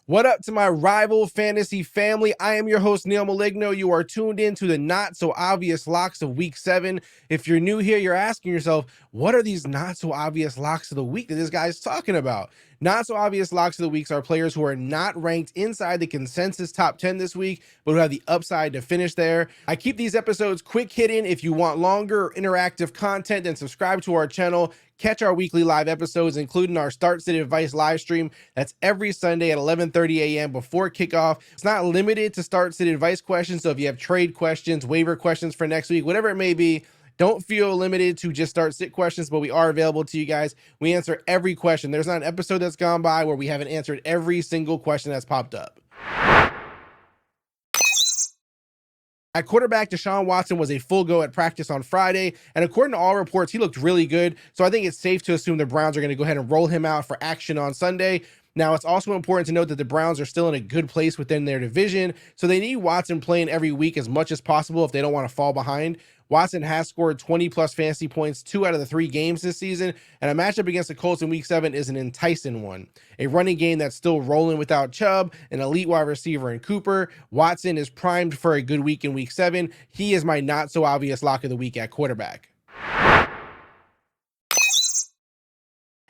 What up to my rival fantasy family? I am your host, Neil Maligno. You are tuned in to the not so obvious locks of week 7. If you're new here, you're asking yourself, what are these not so obvious locks of the week that this guy's talking about? Not so obvious locks of the weeks are players who are not ranked inside the consensus top 10 this week, but who have the upside to finish there. I keep these episodes quick hitting. If you want longer interactive content, then subscribe to our channel. Catch our weekly live episodes, including our Start Sit Advice live stream. That's every Sunday at 11:30 a.m. before kickoff. It's not limited to Start Sit Advice questions. So if you have trade questions, waiver questions for next week, whatever it may be, don't feel limited to just Start Sit questions, but we are available to you guys. We answer every question. There's not an episode that's gone by where we haven't answered every single question that's popped up. At quarterback, Deshaun Watson was a full go at practice on Friday, and according to all reports, he looked really good. So I think it's safe to assume the Browns are going to go ahead and roll him out for action on Sunday. Now, it's also important to note that the Browns are still in a good place within their division, so they need Watson playing every week as much as possible if they don't want to fall behind. Watson has scored 20 plus fantasy points 2 out of the 3 games this season, and a matchup against the Colts in week 7 is an enticing one. A running game that's still rolling without Chubb, an elite wide receiver in Cooper. Watson is primed for a good week in week 7. He is my not so obvious lock of the week at quarterback.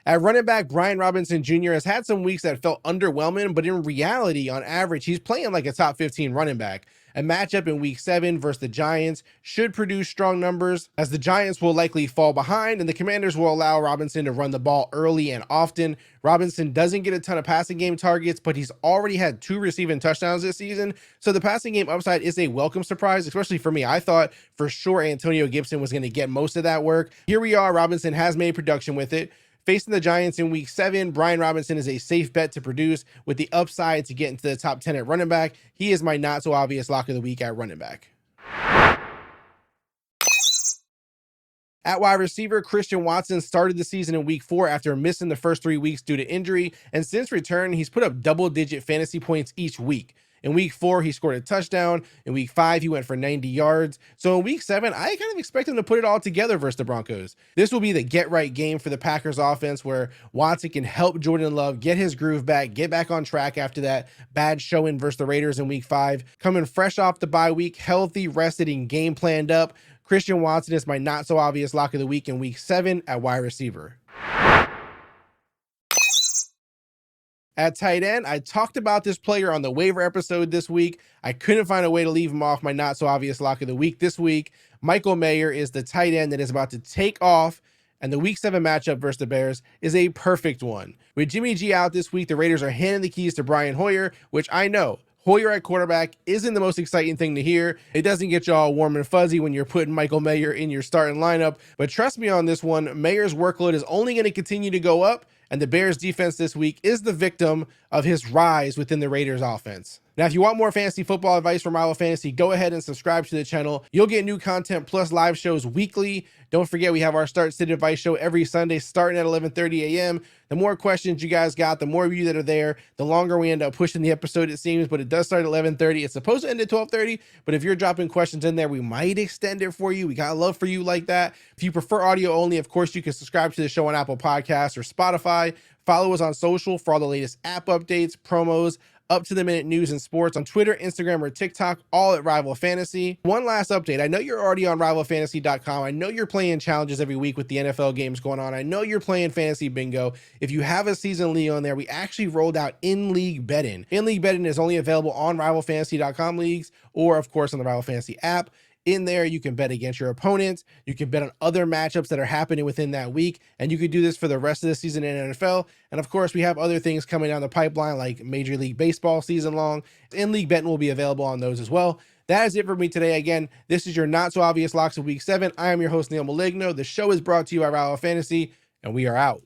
At running back, Brian Robinson Jr. has had some weeks that felt underwhelming, but in reality, on average, he's playing like a top 15 running back. A matchup in week 7 versus the Giants should produce strong numbers, as the Giants will likely fall behind and the Commanders will allow Robinson to run the ball early and often. Robinson doesn't get a ton of passing game targets, but he's already had 2 receiving touchdowns this season, so the passing game upside is a welcome surprise, especially for me. I thought for sure Antonio Gibson was going to get most of that work. Here we are, Robinson has made production with it. Facing the Giants in week 7, Brian Robinson is a safe bet to produce with the upside to get into the top 10 at running back. He is my not so obvious lock of the week at running back. At wide receiver, Christian Watson started the season in week 4 after missing the first 3 weeks due to injury, and since return, he's put up double-digit fantasy points each week. In week 4, he scored a touchdown. In week 5, he went for 90 yards. So in week 7, I kind of expect him to put it all together versus the Broncos. This will be the get-right game for the Packers offense, where Watson can help Jordan Love get his groove back, get back on track after that bad showing versus the Raiders in week 5. Coming fresh off the bye week, healthy, rested, and game planned up, Christian Watson is my not-so-obvious lock of the week in week 7 at wide receiver. At tight end, I talked about this player on the waiver episode this week. I couldn't find a way to leave him off my not-so-obvious lock of the week this week. Michael Mayer is the tight end that is about to take off, and the week 7 matchup versus the Bears is a perfect one. With Jimmy G out this week, the Raiders are handing the keys to Brian Hoyer, which I know, Hoyer at quarterback isn't the most exciting thing to hear. It doesn't get you all warm and fuzzy when you're putting Michael Mayer in your starting lineup, but trust me on this one, Mayer's workload is only going to continue to go up, and the Bears defense this week is the victim of his rise within the Raiders offense. Now, if you want more fantasy football advice from Rival Fantasy, go ahead and subscribe to the channel. You'll get new content plus live shows weekly. Don't forget, we have our Start Sit Advice show every Sunday starting at 11:30 a.m. The more questions you guys got, the more of you that are there, the longer we end up pushing the episode, it seems, but it does start at 11:30. It's supposed to end at 12:30, but if you're dropping questions in there, we might extend it for you. We got love for you like that. If you prefer audio only, of course, you can subscribe to the show on Apple Podcasts or Spotify. Follow us on social for all the latest app updates, promos, up-to-the-minute news and sports on Twitter, Instagram, or TikTok, all at Rival Fantasy. One last update. I know you're already on rivalfantasy.com. I know you're playing challenges every week with the NFL games going on. I know you're playing fantasy bingo. If you have a season league on there, we actually rolled out in-league betting. In-league betting is only available on rivalfantasy.com leagues or, of course, on the Rival Fantasy app. In there, you can bet against your opponents. You can bet on other matchups that are happening within that week. And you could do this for the rest of the season in NFL. And of course, we have other things coming down the pipeline like Major League Baseball season long. In-league betting will be available on those as well. That is it for me today. Again, this is your not so obvious locks of week 7. I am your host, Neil Maligno. The show is brought to you by Rival Fantasy, and we are out.